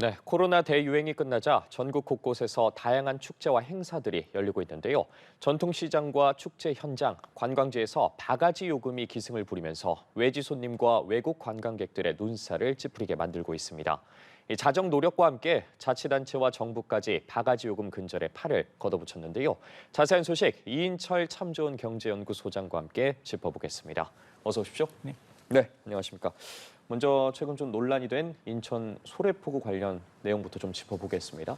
네, 코로나 대유행이 끝나자 전국 곳곳에서 다양한 축제와 행사들이 열리고 있는데요. 전통시장과 축제 현장, 관광지에서 바가지 요금이 기승을 부리면서 외지 손님과 외국 관광객들의 눈살을 찌푸리게 만들고 있습니다. 이 자정 노력과 함께 자치단체와 정부까지 바가지 요금 근절에 팔을 걷어붙였는데요. 자세한 소식 이인철 참 좋은 경제연구소장과 함께 짚어보겠습니다. 어서 오십시오. 네, 안녕하십니까. 먼저 최근 좀 논란이 된 인천 소래포구 관련 내용부터 좀 짚어보겠습니다.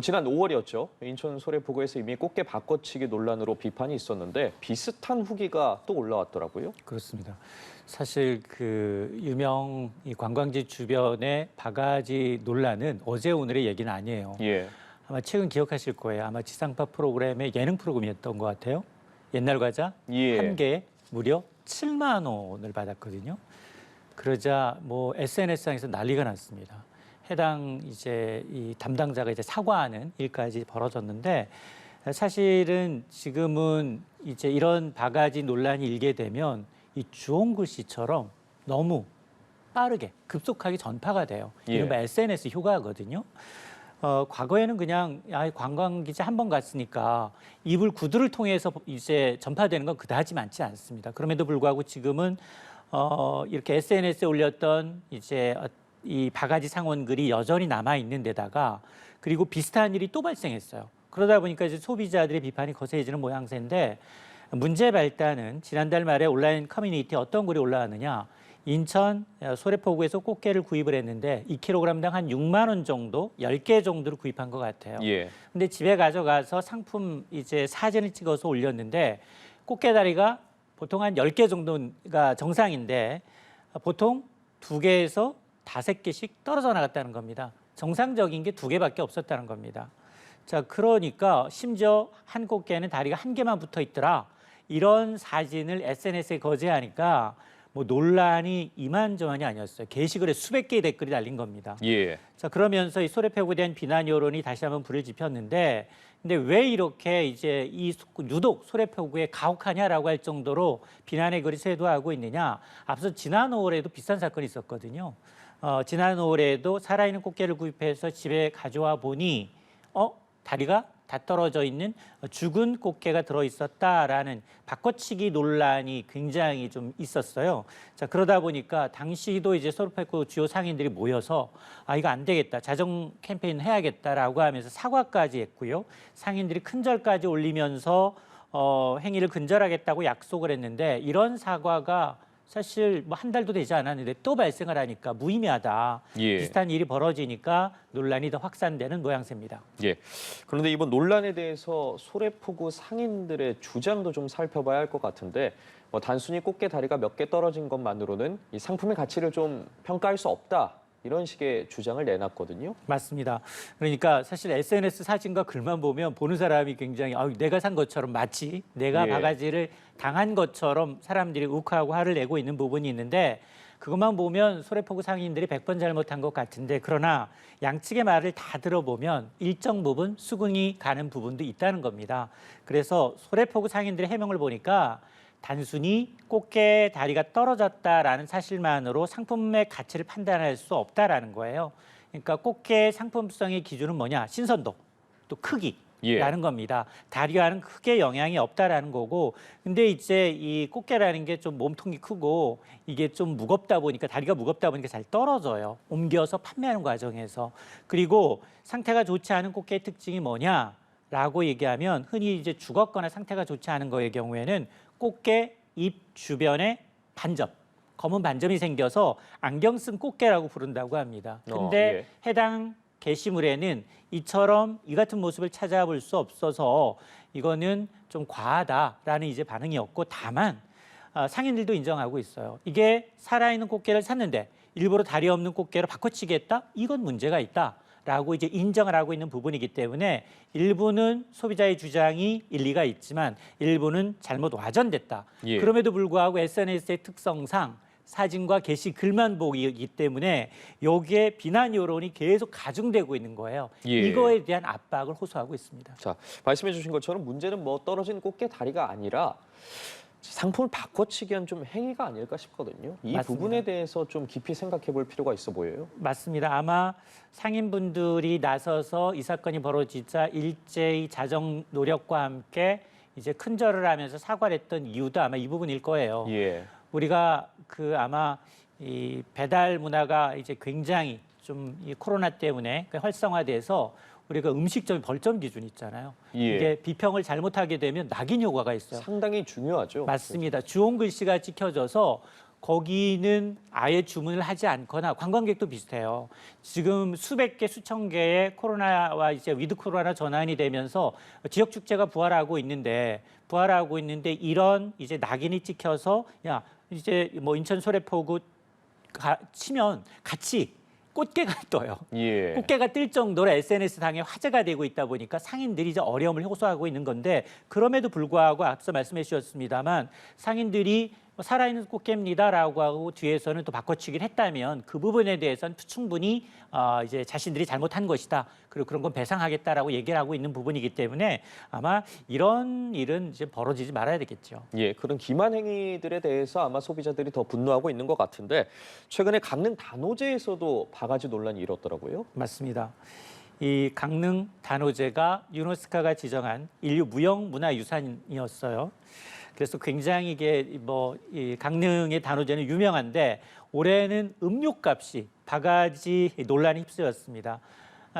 지난 5월이었죠. 인천 소래포구에서 이미 꽃게 바꿔치기 논란으로 비판이 있었는데 비슷한 후기가 또 올라왔더라고요. 그렇습니다. 사실 그 유명 이 관광지 주변의 바가지 논란은 어제 오늘의 얘기는 아니에요. 예. 아마 최근 기억하실 거예요. 아마 지상파 프로그램의 예능 프로그램이었던 것 같아요. 옛날 과자 예. 한 개에 무려 7만 원을 받았거든요. 그러자 뭐 SNS상에서 난리가 났습니다. 해당 이제 이 담당자가 이제 사과하는 일까지 벌어졌는데 사실은 지금은 이제 이런 바가지 논란이 일게 되면 이 주홍글 씨처럼 너무 빠르게 급속하게 전파가 돼요. 이른바 SNS 효과거든요. 과거에는 그냥 관광기지 한 번 갔으니까 이불 구두를 통해서 이제 전파되는 건 그다지 많지 않습니다. 그럼에도 불구하고 지금은 이렇게 SNS에 올렸던 이제 이 바가지 상언글이 여전히 남아 있는 데다가 그리고 비슷한 일이 또 발생했어요. 그러다 보니까 이제 소비자들의 비판이 거세지는 모양새인데 문제 발단은 지난달 말에 온라인 커뮤니티에 어떤 글이 올라왔느냐. 인천 소래포구에서 꽃게를 구입을 했는데 2kg당 한 6만 원 정도, 10개 정도를 구입한 것 같아요. 예. 근데 집에 가져가서 상품 이제 사진을 찍어서 올렸는데 꽃게 다리가 보통 한 10개 정도가 정상인데 보통 2개에서 5개씩 떨어져 나갔다는 겁니다. 정상적인 게 2개밖에 없었다는 겁니다. 자, 그러니까 심지어 한 꽃게는 다리가 1개만 붙어 있더라. 이런 사진을 SNS에 거제하니까 뭐 논란이 이만저만이 아니었어요. 게시글에 수백 개의 댓글이 달린 겁니다. 예. 자, 그러면서 이 소래포구에 대한 비난 여론이 다시 한번 불을 지폈는데 근데 왜 이렇게 이제 유독 소래포구에 가혹하냐라고 할 정도로 비난의 글이 쇄도하고 있느냐. 앞서 지난 5월에도 비슷한 사건이 있었거든요. 지난 5월에도 살아있는 꽃게를 구입해서 집에 가져와 보니 다리가 다 떨어져 있는 죽은 꽃게가 들어있었다라는 바꿔치기 논란이 굉장히 좀 있었어요. 자, 그러다 보니까 당시도 이제 소래포구 주요 상인들이 모여서 이거 안 되겠다. 자정 캠페인 해야겠다라고 하면서 사과까지 했고요. 상인들이 큰절까지 올리면서 행위를 근절하겠다고 약속을 했는데 이런 사과가 사실 뭐 한 달도 되지 않았는데 또 발생을 하니까 무의미하다. 예. 비슷한 일이 벌어지니까 논란이 더 확산되는 모양새입니다. 예. 그런데 이번 논란에 대해서 소래포구 상인들의 주장도 좀 살펴봐야 할 것 같은데 단순히 꽃게 다리가 몇 개 떨어진 것만으로는 이 상품의 가치를 좀 평가할 수 없다. 이런 식의 주장을 내놨거든요. 맞습니다. 그러니까 사실 SNS 사진과 글만 보면 보는 사람이 굉장히 내가 산 것처럼 마치 내가 예. 바가지를 당한 것처럼 사람들이 욱하고 화를 내고 있는 부분이 있는데 그것만 보면 소래포구 상인들이 100번 잘못한 것 같은데 그러나 양측의 말을 다 들어보면 일정 부분 수긍이 가는 부분도 있다는 겁니다. 그래서 소래포구 상인들의 해명을 보니까 단순히 꽃게 다리가 떨어졌다라는 사실만으로 상품의 가치를 판단할 수 없다라는 거예요. 그러니까 꽃게 상품성의 기준은 뭐냐? 신선도, 또 크기라는 겁니다. 다리와는 크게 영향이 없다라는 거고, 근데 이제 이 꽃게라는 게 좀 몸통이 크고 이게 좀 무겁다 보니까 다리가 무겁다 보니까 잘 떨어져요. 옮겨서 판매하는 과정에서. 그리고 상태가 좋지 않은 꽃게의 특징이 뭐냐? 라고 얘기하면 흔히 이제 죽었거나 상태가 좋지 않은 거의 경우에는 꽃게 입 주변에 반점, 검은 반점이 생겨서 안경 쓴 꽃게라고 부른다고 합니다. 근데 해당 게시물에는 이처럼 이 같은 모습을 찾아볼 수 없어서 이거는 좀 과하다라는 이제 반응이었고 다만 상인들도 인정하고 있어요. 이게 살아있는 꽃게를 샀는데 일부러 다리 없는 꽃게로 바꿔치기 했다? 이건 문제가 있다. 라고 이제 인정을 하고 있는 부분이기 때문에 일부는 소비자의 주장이 일리가 있지만 일부는 잘못 와전됐다. 예. 그럼에도 불구하고 SNS의 특성상 사진과 게시 글만 보기 때문에 여기에 비난 여론이 계속 가중되고 있는 거예요. 예. 이거에 대한 압박을 호소하고 있습니다. 자, 말씀해 주신 것처럼 문제는 떨어진 꽃게 다리가 아니라 상품을 바꿔치기한 좀 행위가 아닐까 싶거든요. 이 맞습니다. 부분에 대해서 좀 깊이 생각해 볼 필요가 있어 보여요. 맞습니다. 아마 상인분들이 나서서 이 사건이 벌어지자 일제히 자정 노력과 함께 이제 큰절을 하면서 사과를 했던 이유도 아마 이 부분일 거예요. 예. 우리가 아마 이 배달 문화가 이제 굉장히 좀 이 코로나 때문에 활성화돼서 우리가 음식점 벌점 기준 있잖아요. 예. 이게 비평을 잘못하게 되면 낙인 효과가 있어요. 상당히 중요하죠. 맞습니다. 주홍 글씨가 찍혀져서 거기는 아예 주문을 하지 않거나 관광객도 비슷해요. 지금 수백 개, 수천 개의 코로나와 이제 위드 코로나 전환이 되면서 지역 축제가 부활하고 있는데 이런 이제 낙인이 찍혀서 야 이제 뭐 인천 소래포구 치면 같이 꽃게가 떠요. 예. 꽃게가 뜰 정도로 SNS 상에 화제가 되고 있다 보니까 상인들이 이제 어려움을 호소하고 있는 건데 그럼에도 불구하고 앞서 말씀해 주셨습니다만 상인들이 살아있는 꽃게입니다라고 하고 뒤에서는 또 바꿔치기를 했다면 그 부분에 대해서는 충분히 이제 자신들이 잘못한 것이다. 그리고 그런 건 배상하겠다라고 얘기를 하고 있는 부분이기 때문에 아마 이런 일은 이제 벌어지지 말아야 되겠죠. 예, 그런 기만 행위들에 대해서 아마 소비자들이 더 분노하고 있는 것 같은데 최근에 강릉 단오제에서도 바가지 논란이 일었더라고요. 맞습니다. 이 강릉 단오제가 유네스코가 지정한 인류 무형문화유산이었어요. 그래서 굉장히 이게 이 강릉의 단오제는 유명한데 올해는 음료값이 바가지 논란이 휩쓰였습니다.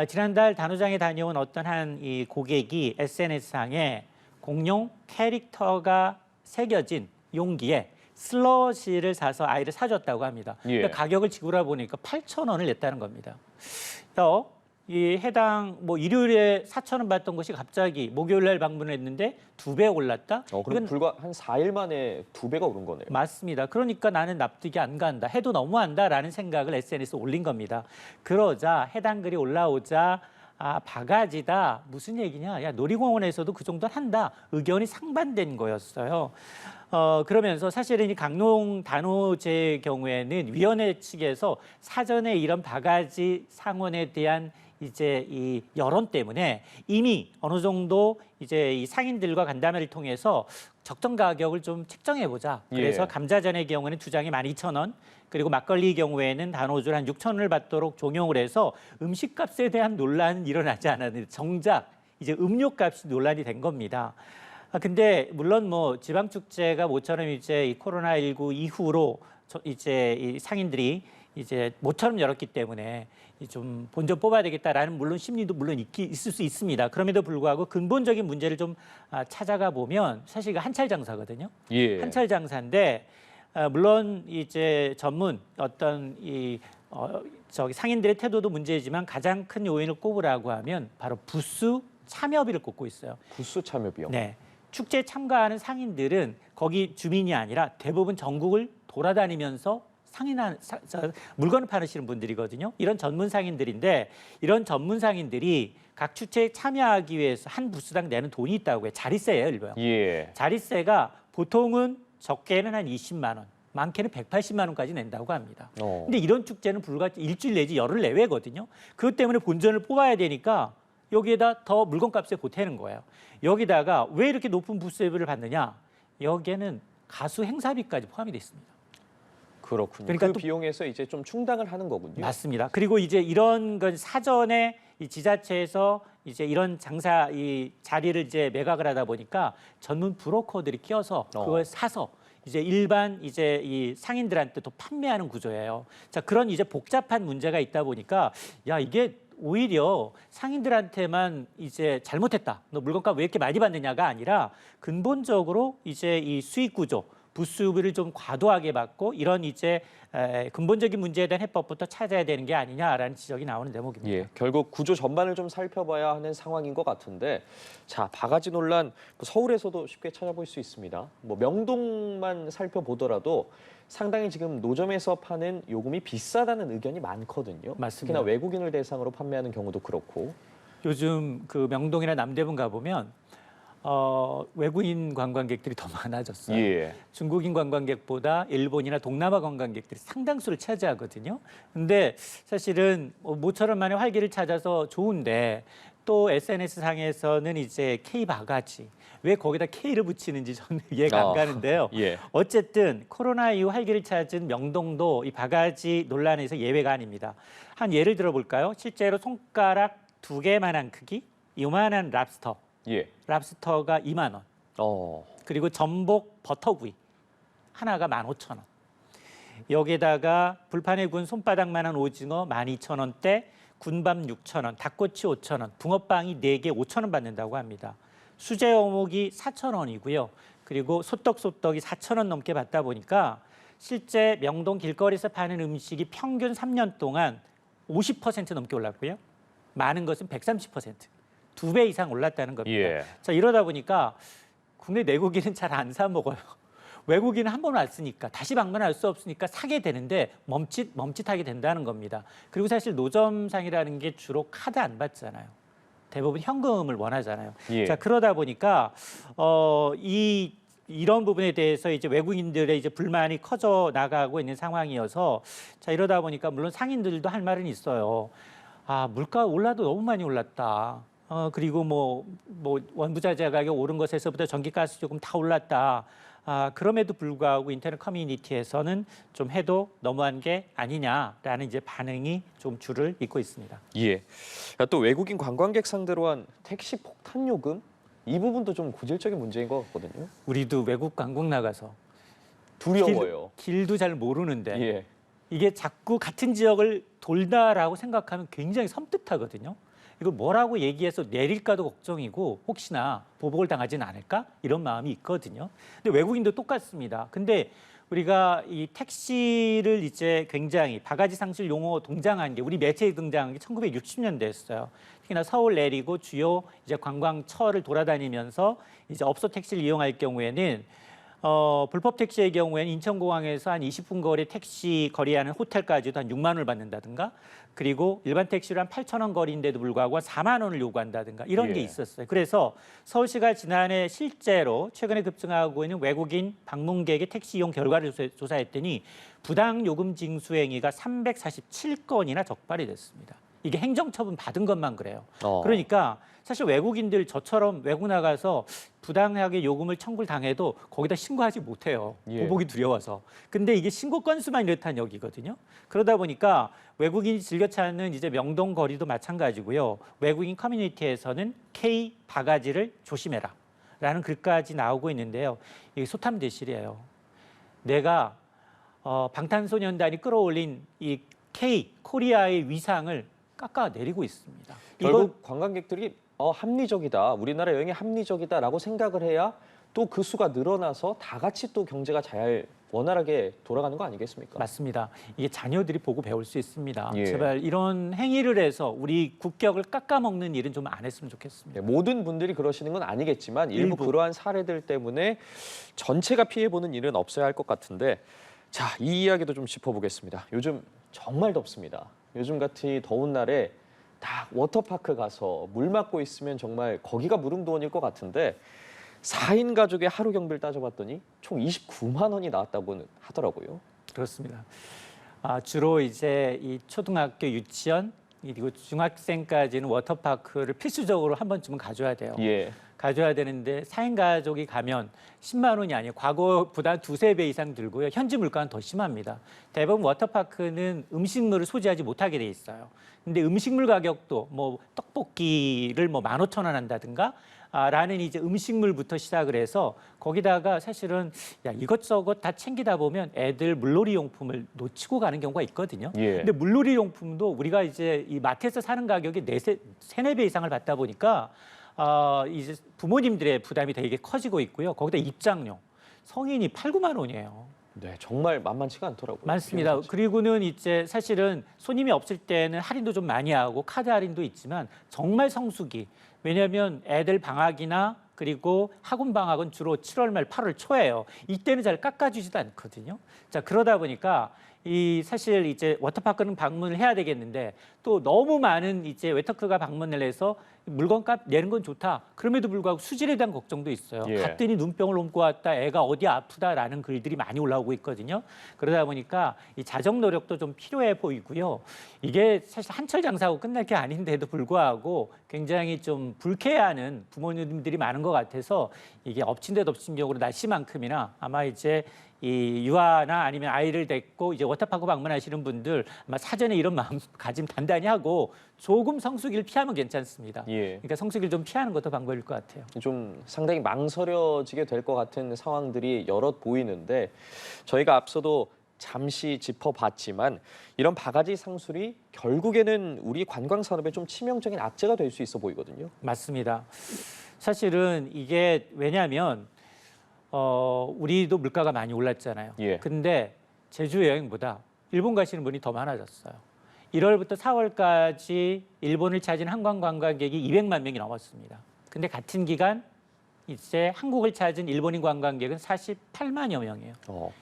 지난달 단오장에 다녀온 어떤 한 이 고객이 SNS상에 공룡 캐릭터가 새겨진 용기에 슬러시를 사서 아이를 사줬다고 합니다. 예. 근데 가격을 지구라 보니까 8,000원을 냈다는 겁니다. 또 이 해당 일요일에 4,000원 받던 것이 갑자기 목요일날 방문을 했는데 2배 올랐다? 그럼 이건 불과 한 4일 만에 2배가 오른 거네요. 맞습니다. 그러니까 나는 납득이 안 간다. 해도 너무한다라는 생각을 SNS에 올린 겁니다. 그러자 해당 글이 올라오자 바가지다. 무슨 얘기냐. 야, 놀이공원에서도 그 정도는 한다. 의견이 상반된 거였어요. 그러면서 사실은 이 강릉 단오제 경우에는 위원회 측에서 사전에 이런 바가지 상원에 대한 이제 이 여론 때문에 이미 어느 정도 이제 이 상인들과 간담회를 통해서 적정 가격을 좀 책정해 보자. 그래서 예. 감자전의 경우에는 2장에 12,000원, 그리고 막걸리 경우에는 단오줄 한 6,000원을 받도록 종용을 해서 음식값에 대한 논란은 일어나지 않았는데 정작 이제 음료값이 논란이 된 겁니다. 근데 물론 지방 축제가 모처럼 이제 이 코로나19 이후로 이제 이 상인들이 이제 모처럼 열었기 때문에 좀 본전 뽑아야 되겠다라는 물론 심리도 물론 있을 수 있습니다. 그럼에도 불구하고 근본적인 문제를 좀 찾아가 보면 사실 이거 한찰 장사거든요. 예. 한찰 장사인데 물론 이제 전문 어떤 상인들의 태도도 문제지만 가장 큰 요인을 꼽으라고 하면 바로 부스 참여비를 꼽고 있어요. 부스 참여 비용. 네. 축제에 참가하는 상인들은 거기 주민이 아니라 대부분 전국을 돌아다니면서 물건을 파시는 분들이거든요. 이런 전문 상인들인데 이런 전문 상인들이 각 축제에 참여하기 위해서 한 부스당 내는 돈이 있다고 해요. 자릿세예요, 일명. 예. 자릿세가 보통은 적게는 한 20만 원, 많게는 180만 원까지 낸다고 합니다. 근데 이런 축제는 불과 일주일 내지 열흘 내외거든요. 그것 때문에 본전을 뽑아야 되니까 여기에다 더 물건값에 보태는 거예요. 여기다가 왜 이렇게 높은 부스비를 받느냐? 여기에는 가수 행사비까지 포함이 돼 있습니다. 그렇군요. 그러니까 그 또 비용에서 이제 좀 충당을 하는 거군요. 맞습니다. 그리고 이제 이런 건 사전에 이 지자체에서 이제 이런 장사 이 자리를 이제 매각을 하다 보니까 전문 브로커들이 끼어서 그걸 사서 이제 일반 이제 이 상인들한테 또 판매하는 구조예요. 자, 그런 이제 복잡한 문제가 있다 보니까 야, 이게 오히려 상인들한테만 이제 잘못했다. 너 물건값 왜 이렇게 많이 받느냐가 아니라 근본적으로 이제 이 수익 구조 부수비를 좀 과도하게 받고 이런 이제 근본적인 문제에 대한 해법부터 찾아야 되는 게 아니냐라는 지적이 나오는 대목입니다. 예, 결국 구조 전반을 좀 살펴봐야 하는 상황인 것 같은데, 자, 바가지 논란 서울에서도 쉽게 찾아볼 수 있습니다. 명동만 살펴보더라도 상당히 지금 노점에서 파는 요금이 비싸다는 의견이 많거든요. 맞습니다. 특히나 외국인을 대상으로 판매하는 경우도 그렇고. 요즘 그 명동이나 남대문 가보면 외국인 관광객들이 더 많아졌어요. 예. 중국인 관광객보다 일본이나 동남아 관광객들이 상당수를 차지하거든요. 근데 사실은 모처럼 만의 활기를 찾아서 좋은데 또 SNS 상에서는 이제 K 바가지. 왜 거기다 K를 붙이는지 저는 이해가 안 가는데요. 예. 어쨌든 코로나 이후 활기를 찾은 명동도 이 바가지 논란에서 예외가 아닙니다. 한 예를 들어볼까요? 실제로 손가락 2개만한 크기, 요만한 랍스터. 예. 랍스터가 2만 원. 그리고 전복 버터구이 하나가 15,000원. 여기에다가 불판에 구운 손바닥만한 오징어 12,000원대, 군밤 6,000원, 닭꼬치 5,000원, 붕어빵이 4개 5,000원 받는다고 합니다. 수제 어묵이 4,000원이고요. 그리고 소떡소떡이 4,000원 넘게 받다 보니까 실제 명동 길거리에서 파는 음식이 평균 3년 동안 50% 넘게 올랐고요. 많은 것은 130%, 2배 이상 올랐다는 겁니다. 예. 자, 이러다 보니까 국내 내국인은 잘 안 사 먹어요. 외국인은 한 번 왔으니까 다시 방문할 수 없으니까 사게 되는데 멈칫하게 된다는 겁니다. 그리고 사실 노점상이라는 게 주로 카드 안 받잖아요. 대부분 현금을 원하잖아요. 예. 자, 그러다 보니까 이런 부분에 대해서 이제 외국인들의 이제 불만이 커져 나가고 있는 상황이어서 자, 이러다 보니까 물론 상인들도 할 말은 있어요. 아, 물가 올라도 너무 많이 올랐다. 그리고 뭐 원부자재 가격 오른 것에서부터 전기가스 조금 다 올랐다. 그럼에도 불구하고 인터넷 커뮤니티에서는 좀 해도 너무한 게 아니냐라는 이제 반응이 좀 줄을 잇고 있습니다. 예. 또 외국인 관광객 상대로 한 택시 폭탄 요금 이 부분도 좀 고질적인 문제인 것 같거든요. 우리도 외국 관광 나가서 두려워요. 길도 잘 모르는데 예. 이게 자꾸 같은 지역을 돌다라고 생각하면 굉장히 섬뜩하거든요. 이거 뭐라고 얘기해서 내릴까도 걱정이고 혹시나 보복을 당하지는 않을까 이런 마음이 있거든요. 근데 외국인도 똑같습니다. 근데 우리가 이 택시를 이제 굉장히 바가지 상실 용어 동장한 게 우리 매체에 등장한 게 1960년대였어요. 특히나 서울 내리고 주요 이제 관광처를 돌아다니면서 이제 업소 택시를 이용할 경우에는 불법 택시의 경우에는 인천공항에서 한 20분 거리 택시 거리하는 호텔까지도 한 6만 원을 받는다든가 그리고 일반 택시로 한 8,000원 거리인데도 불구하고 4만 원을 요구한다든가 이런 게 있었어요. 그래서 서울시가 지난해 실제로 최근에 급증하고 있는 외국인 방문객의 택시 이용 결과를 조사했더니 부당 요금 징수 행위가 347건이나 적발이 됐습니다. 이게 행정처분 받은 것만 그래요. 그러니까 사실 외국인들 저처럼 외국 나가서 부당하게 요금을 청구를 당해도 거기다 신고하지 못해요. 보복이 두려워서. 근데 이게 신고 건수만 이렇다는 여기거든요. 그러다 보니까 외국인이 즐겨 찾는 이제 명동 거리도 마찬가지고요. 외국인 커뮤니티에서는 K 바가지를 조심해라 라는 글까지 나오고 있는데요. 이게 소탐대실이에요. 내가 방탄소년단이 끌어올린 이 K 코리아의 위상을 깎아내리고 있습니다. 결국 관광객들이 합리적이다. 우리나라 여행이 합리적이다라고 생각을 해야 또 그 수가 늘어나서 다 같이 또 경제가 잘 원활하게 돌아가는 거 아니겠습니까? 맞습니다. 이게 자녀들이 보고 배울 수 있습니다. 예. 제발 이런 행위를 해서 우리 국격을 깎아먹는 일은 좀 안 했으면 좋겠습니다. 네, 모든 분들이 그러시는 건 아니겠지만 일부 그러한 사례들 때문에 전체가 피해보는 일은 없어야 할 것 같은데 자, 이 이야기도 좀 짚어보겠습니다. 요즘 정말 덥습니다. 요즘 같이 더운 날에 다 워터파크 가서 물 맞고 있으면 정말 거기가 무릉도원일 것 같은데 4인 가족의 하루 경비를 따져봤더니 총 29만 원이 나왔다고 하더라고요. 그렇습니다. 주로 이제 이 초등학교 유치원 그리고 중학생까지는 워터파크를 필수적으로 한 번쯤은 가줘야 돼요. 예. 가져야 되는데 4인 가족이 가면 10만 원이 아니에요. 과거보다 2~3배 이상 들고요. 현지 물가는 더 심합니다. 대부분 워터파크는 음식물을 소지하지 못하게 돼 있어요. 근데 음식물 가격도 뭐 떡볶이를 뭐 15,000원 한다든가 라는 이제 음식물부터 시작을 해서 거기다가 사실은 이것저것 다 챙기다 보면 애들 물놀이 용품을 놓치고 가는 경우가 있거든요. 예. 근데 물놀이 용품도 우리가 이제 이 마트에서 사는 가격이 3~4배 이상을 받다 보니까 이제 부모님들의 부담이 되게 커지고 있고요. 거기다 입장료, 성인이 8~9만 원이에요. 네, 정말 만만치가 않더라고요. 맞습니다. 그리고는 이제 사실은 손님이 없을 때는 할인도 좀 많이 하고 카드 할인도 있지만 정말 성수기. 왜냐하면 애들 방학이나 그리고 학원 방학은 주로 7월 말 8월 초예요. 이때는 잘 깎아주지도 않거든요. 자, 그러다 보니까 이 사실 이제 워터파크는 방문을 해야 되겠는데 또 너무 많은 이제 웨터크가 방문을 해서 물건값 내는 건 좋다. 그럼에도 불구하고 수질에 대한 걱정도 있어요. 예. 갔더니 눈병을 옮고 왔다. 애가 어디 아프다라는 글들이 많이 올라오고 있거든요. 그러다 보니까 이 자정 노력도 좀 필요해 보이고요. 이게 사실 한철 장사하고 끝날 게 아닌데도 불구하고 굉장히 좀 불쾌해하는 부모님들이 많은 것 같아서 이게 엎친 데 덮친 격으로 날씨만큼이나 아마 이제 이 유아나 아니면 아이를 데리고 이제 워터파크 방문하시는 분들 아마 사전에 이런 마음가짐 단단히 하고 조금 성수기를 피하면 괜찮습니다. 예. 그러니까 성수기를 좀 피하는 것도 방법일 것 같아요. 좀 상당히 망설여지게 될 것 같은 상황들이 여럿 보이는데 저희가 앞서도 잠시 짚어봤지만 이런 바가지 상술이 결국에는 우리 관광 산업에 좀 치명적인 악재가 될 수 있어 보이거든요. 맞습니다. 사실은 이게 왜냐하면 우리도 물가가 많이 올랐잖아요. 예. 근데 제주 여행보다 일본 가시는 분이 더 많아졌어요. 1월부터 4월까지 일본을 찾은 한국 관광객이 200만 명이 넘었습니다. 근데 같은 기간 이제 한국을 찾은 일본인 관광객은 48만여 명이에요.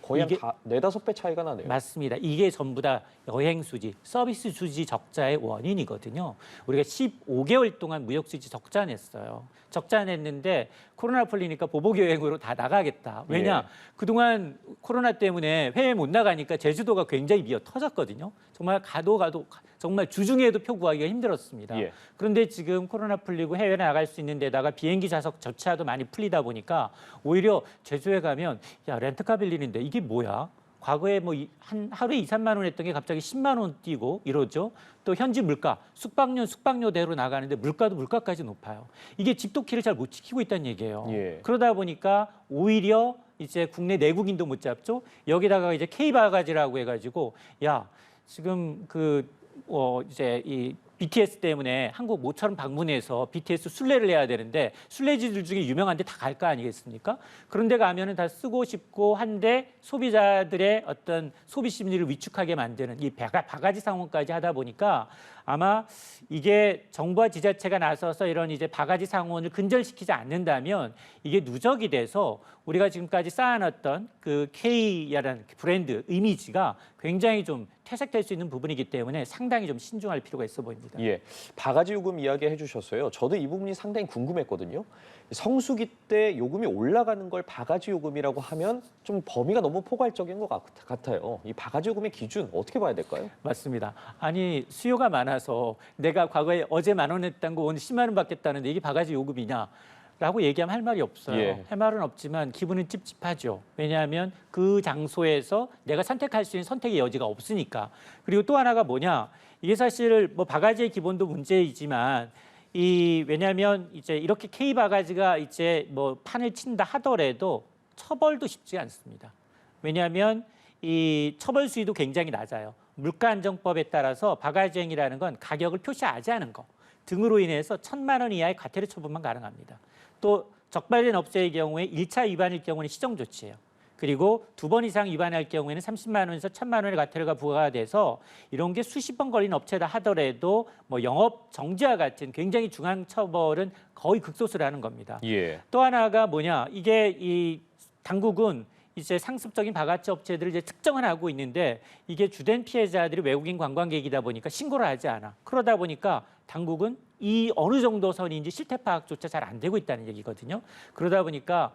거의 이게- 한 4~5배 차이가 나네요. 맞습니다. 이게 전부 다 여행 수지, 서비스 수지 적자의 원인이거든요. 우리가 15개월 동안 무역 수지 적자 냈어요. 적자 냈는데 코로나 풀리니까 보복 여행으로 다 나가겠다. 왜냐? 예. 그동안 코로나 때문에 해외 못 나가니까 제주도가 굉장히 미어 터졌거든요. 정말 가도 정말 주중에도 표 구하기가 힘들었습니다. 예. 그런데 지금 코로나 풀리고 해외 나갈 수 있는 데다가 비행기 좌석조차도 많이 풀리다 보니까 오히려 제주에 가면 야 렌트카 빌리는데 이게 뭐야? 과거에 뭐 한 하루에 2~3만 원 했던 게 갑자기 10만 원 뛰고 이러죠. 또 현지 물가, 숙박료대로 나가는데 물가도 물가까지 높아요. 이게 집도키를 잘 못 지키고 있다는 얘기예요. 예. 그러다 보니까 오히려 이제 국내 내국인도 못 잡죠. 여기다가 이제 K바가지라고 해가지고 야 지금 이제 이 BTS 때문에 한국 모처럼 방문해서 BTS 순례를 해야 되는데 순례지들 중에 유명한 데 다 갈 거 아니겠습니까? 그런데 가면은 다 쓰고 싶고 한데 소비자들의 어떤 소비 심리를 위축하게 만드는 이 바가지 상황까지 하다 보니까 아마 이게 정부와 지자체가 나서서 이런 이제 바가지 상온을 근절시키지 않는다면 이게 누적이 돼서 우리가 지금까지 쌓아놨던 그 K라는 브랜드 이미지가 굉장히 좀 퇴색될 수 있는 부분이기 때문에 상당히 좀 신중할 필요가 있어 보입니다. 예, 바가지 요금 이야기해 주셨어요. 저도 이 부분이 상당히 궁금했거든요. 성수기 때 요금이 올라가는 걸 바가지 요금이라고 하면 좀 범위가 너무 포괄적인 것 같아요. 이 바가지 요금의 기준 어떻게 봐야 될까요? 맞습니다. 아니 수요가 많아서 내가 과거에 어제 10,000원 했던 거 오늘 10만 원 받겠다는데 이게 바가지 요금이냐? 라고 얘기하면 할 말이 없어요. 예. 할 말은 없지만 기분은 찝찝하죠. 왜냐하면 그 장소에서 내가 선택할 수 있는 선택의 여지가 없으니까. 그리고 또 하나가 뭐냐? 이게 사실 뭐 바가지의 기본도 문제이지만 왜냐하면 이제 이렇게 K 바가지가 이제 뭐 판을 친다 하더라도 처벌도 쉽지 않습니다. 왜냐하면 이 처벌 수위도 굉장히 낮아요. 물가안정법에 따라서 바가지행위라는 건 가격을 표시하지 않은 거 등으로 인해서 1,000만 원 이하의 과태료 처분만 가능합니다. 또 적발된 업체의 경우에 1차 위반일 경우는 시정 조치예요. 그리고 2번 이상 위반할 경우에는 30만 원에서 1,000만 원의 과태료가 부과가 돼서 이런 게 수십 번 걸린 업체다 하더라도 뭐 영업 정지와 같은 굉장히 중한 처벌은 거의 극소수라는 겁니다. 예. 또 하나가 뭐냐? 이게 이 당국은 이제 상습적인 바가지 업체들을 이제 특정은 하고 있는데 이게 주된 피해자들이 외국인 관광객이다 보니까 신고를 하지 않아. 그러다 보니까 당국은 이 어느 정도 선인지 실태 파악조차 잘 안 되고 있다는 얘기거든요. 그러다 보니까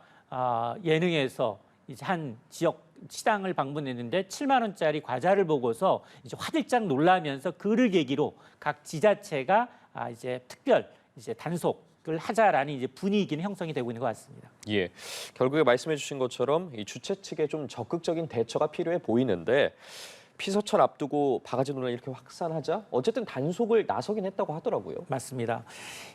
예능에서 이제 한 지역 시장을 방문했는데 7만 원짜리 과자를 보고서 이제 화들짝 놀라면서 그를 계기로 각 지자체가 이제 특별 이제 단속을 하자라는 이제 분위기는 형성이 되고 있는 것 같습니다. 예, 결국에 말씀해 주신 것처럼 이 주최 측에 좀 적극적인 대처가 필요해 보이는데 피서철 앞두고 바가지 논란 이렇게 확산하자 어쨌든 단속을 나서긴 했다고 하더라고요. 맞습니다.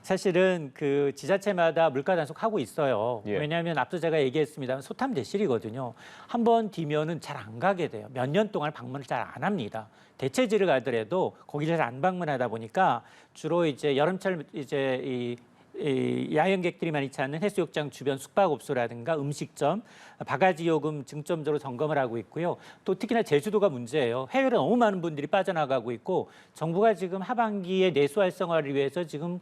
사실은 그 지자체마다 물가 단속하고 있어요. 예. 왜냐하면 앞서 제가 얘기했습니다. 소탐대실이거든요. 한 번 뒤면은 잘 안 가게 돼요. 몇 년 동안 방문을 잘 안 합니다. 대체지를 가더라도 거기를 잘 안 방문하다 보니까 주로 이제 여름철 이제 이 이 야영객들이 많이 찾는 해수욕장 주변 숙박업소라든가 음식점, 바가지 요금 중점적으로 점검을 하고 있고요. 또 특히나 제주도가 문제예요. 해외로 너무 많은 분들이 빠져나가고 있고 정부가 지금 하반기에 내수 활성화를 위해서 지금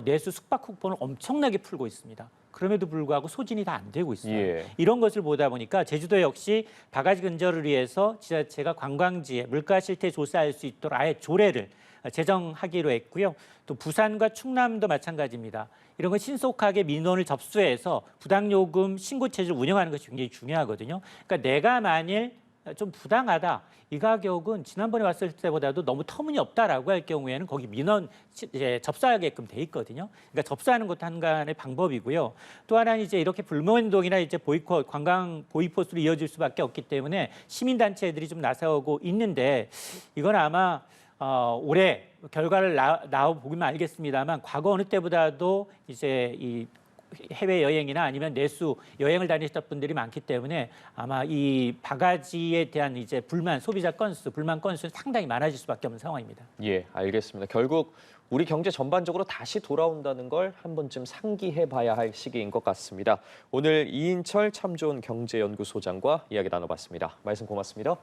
내수 숙박 쿠폰을 엄청나게 풀고 있습니다. 그럼에도 불구하고 소진이 다 안 되고 있어요. 예. 이런 것을 보다 보니까 제주도 역시 바가지 근절을 위해서 지자체가 관광지에 물가 실태 조사할 수 있도록 아예 조례를 제정하기로 했고요. 또 부산과 충남도 마찬가지입니다. 이런 거 신속하게 민원을 접수해서 부당요금 신고 체제를 운영하는 것이 굉장히 중요하거든요. 그러니까 내가 만일 좀 부당하다. 이 가격은 지난번에 왔을 때보다도 너무 터무니없다라고 할 경우에는 거기 민원 이제 접수하게끔 돼 있거든요. 그러니까 접수하는 것도 한간의 방법이고요. 또 하나는 이제 이렇게 불매운동이나 이제 보이콧, 관광 보이콧으로 이어질 수밖에 없기 때문에 시민단체들이 좀 나서고 있는데 이건 아마 올해 결과를 나와 보기만 알겠습니다만 과거 어느 때보다도 이제 이 해외 여행이나 아니면 내수 여행을 다니셨던 분들이 많기 때문에 아마 이 바가지에 대한 이제 불만 소비자 건수, 불만 건수는 상당히 많아질 수밖에 없는 상황입니다. 예, 알겠습니다. 결국 우리 경제 전반적으로 다시 돌아온다는 걸 한 번쯤 상기해봐야 할 시기인 것 같습니다. 오늘 이인철 참 좋은 경제연구소장과 이야기 나눠봤습니다. 말씀 고맙습니다.